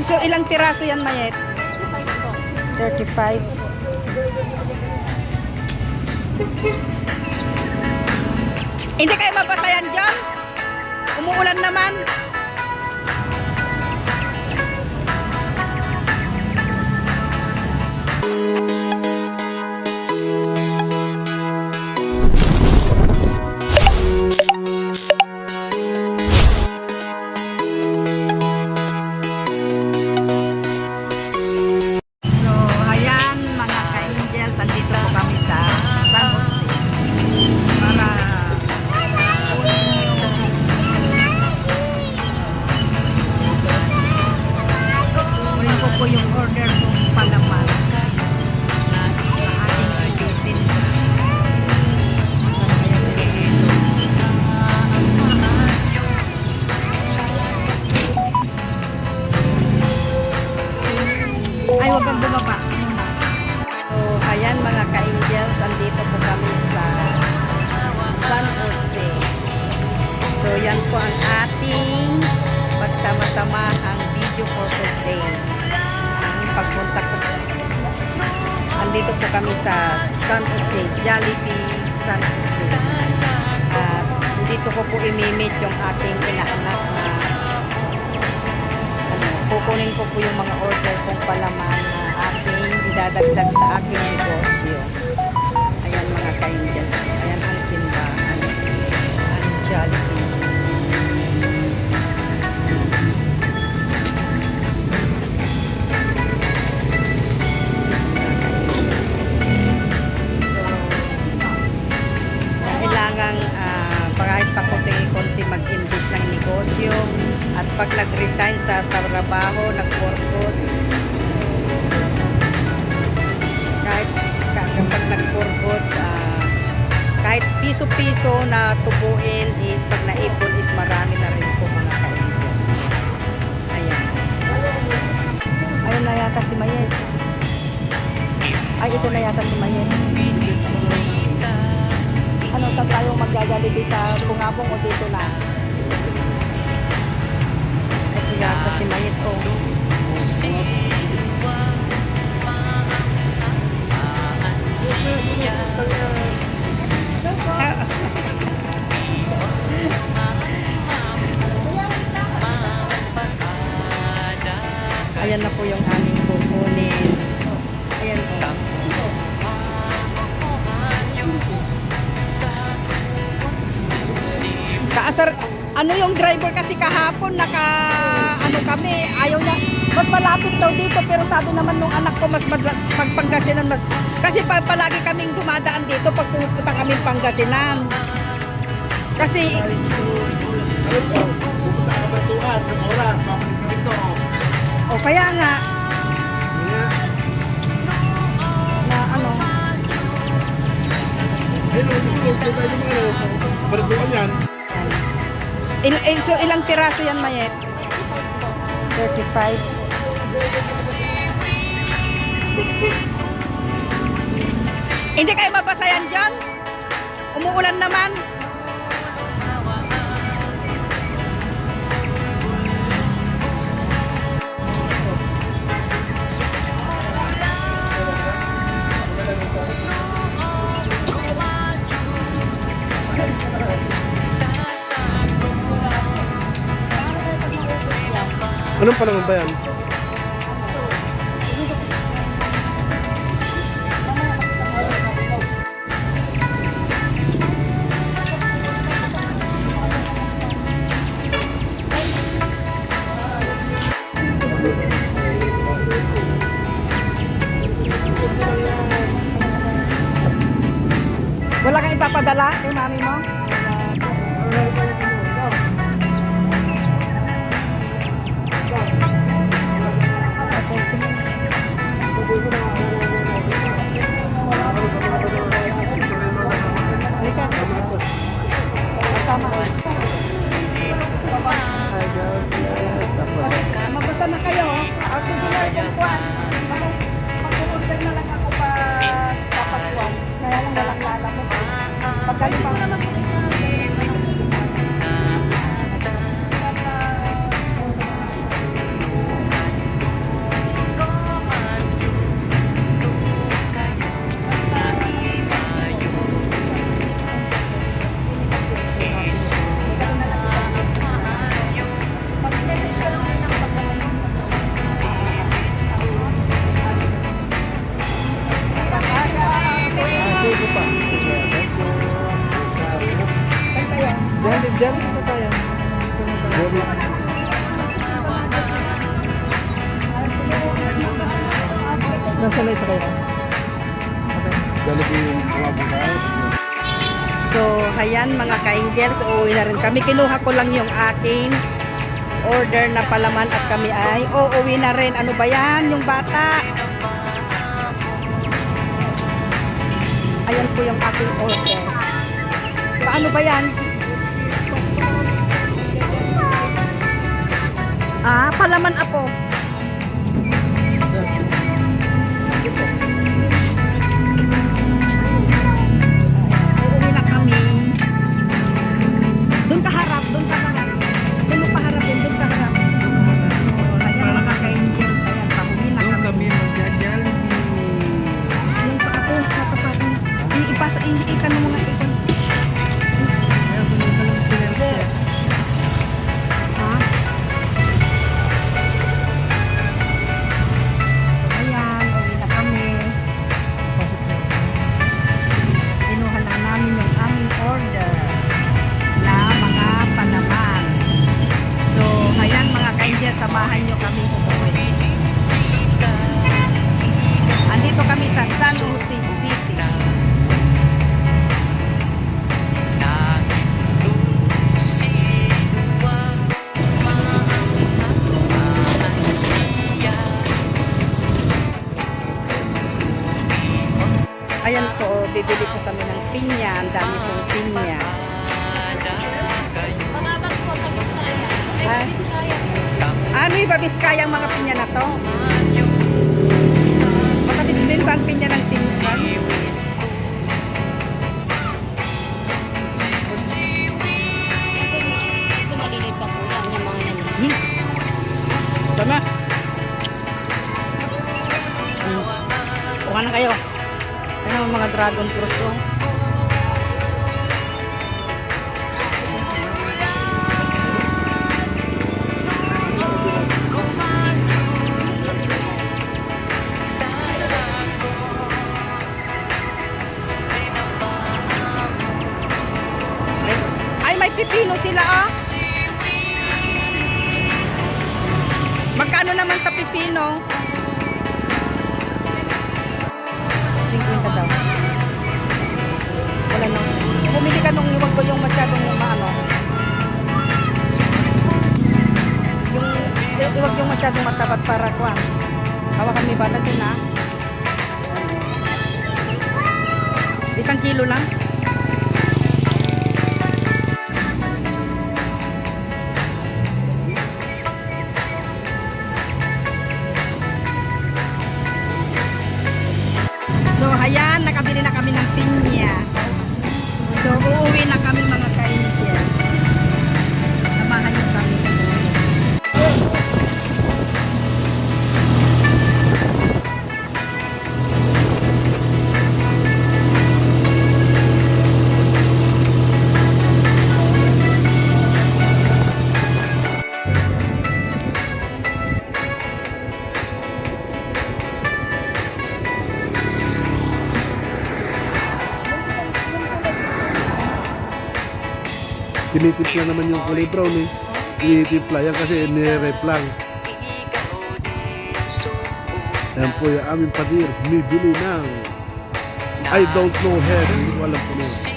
So, ilang piraso yan, Mayet? 35. Hindi kayo mabasa yan dyan? Umuulan naman. Andito po kami sa San Jose para kunin ko po yung order kong palaman na ating iutin. Saan kaya sila? Ay, huwag kang bumaba. Ayan mga ka-angels, andito po kami sa San Jose. So yan po ang ating pagsama-samahang video for today. Ang pagpunta ko po. Andito po kami sa San Jose, Jollibee San Jose. At dito ko po imimit yung ating inaanak na kukunin ko po yung mga order kong palaman na ating idadagdag sa aking negosyo. Ayan mga ka-angels. Ayan ang simbahan. Ang Jollibee. So, kailangang kahit pa konti-konti mag-invest ng negosyo at pag nag-resign sa trabaho, nag-workout, kahit kapag nag-workout, kahit piso-piso na tubuin is pag naipon is marami na rin po mga ka-angels. Ayan. Ayun na yata si Mayet. Ay, ito na yata si Mayet. Ano, saan tayo mag-Jollibee sa Bungabong o dito na? Ito yata si Mayet o. Ayan na po yung aming kukunin. Ayan po. Kaasar, ano yung driver kasi kahapon ano kami, ayaw niya, mas malapit daw dito pero sabi naman nung anak ko mas Pangasinan mas, kasi palagi kaming dumadaan dito pag pupunta kami Pangasinan. Kasi pupunta ka ba tuhan sa oras, mapapit ito. O kaya nga na ano. Berduan yan. So ilang piraso yan, Mayet? 35. Hindi kayo mabasa yan dyan? Umuulan naman. Anong palaman ba yan? Wala kang ipapadala kay mami mo? Mabasa na kayo. Sige na yung kuwan. Mag-order na lang ako pa kapagkuwan. Kaya lang walang lala mo. Pagkali pa naman. Nasa lay sa kayo. Okay. Jollibee yung buhay. So, ayan mga ka-angels, uuwi na rin kami. Kinuha ko lang yung aking order na palaman at kami ay uuwi na rin. Ano ba yan? Yung bata. Ayan po yung aking order. Paano ba yan? Palaman apo. Uuwi na kami. Doon ka harap, doon ka harap. Doon mo paharapin, doon ka harap. So, ayan mga ka-angels, ayan, pauwi na Doon kami. kami magja-Jollibee. Yung pa ako, kapapagin. Ipasok, ikan mo mga ikon. Kaya pumunta lang sa Pinerte. Ha? Ayan, uwi na kami. Kinuha lang namin yung aming order na mga palaman. So, ayan mga ka-angels, samahan nyo kami umuwi. Andito kami sa San Jose City. Ayan po, bibili po kami ng pinya. Ang dami pong pinya. Ano yung babiskaya ang mga pinya na to? Matamis din ba ang pinya ng tinsan? Ito maliliit pa po yan, yung mga yan. Tama. Kuha na kayo. Ano ang mga dragon fruits oh. Ay, may pipino sila ah. Magkano naman sa pipino? 50 daw. Wala nang. Bumili ka nung huwag ko yung masyadong maano. Yung huwag yung masyadong matapat para kuwan. Hawakan mi bata din ha. 1 kilo lang. So, ayan, nakabili na kami ng pinya. So, uuwi na kami mga ka-angels. Samahan niyo kami. Tinitimpla naman yung kulay brown eh. Tinitimpla yan kasi nire-rep lang. Yan po yung aming padir. Bumibili ng I don't know her. Hindi ko alam po nun.